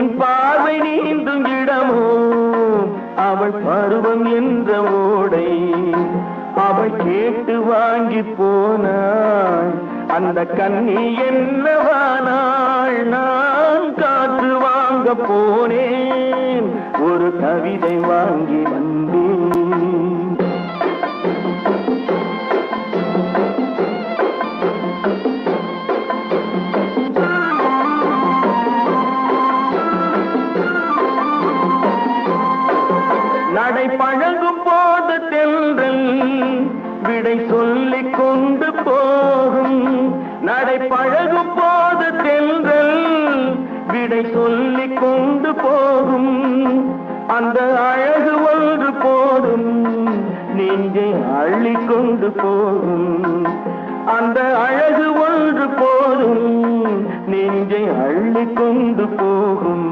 என் பார்வை நீந்தும் இடமோ அவள் பருவம் என்ற ஓடை. அவள் கேட்டு வாங்கி போனாள் அந்த கண்ணி என்னவானாள். நான் காற்று வாங்க போனேன் ஒரு கவிதை வாங்கி வந்தேன். நடை பழகும் போது தென்றல் விடை சொல்லிக் கொண்டு போகும். நடை பழகும் போது தென்றல் விடை சொல்லிக் கொண்டு போகும். அந்த அழகு ஒன்று போதும் நெஞ்சை அள்ளிக் கொண்டு போகும். அந்த அழகு ஒன்று போதும் நெஞ்சை அள்ளிக் கொண்டு போகும்.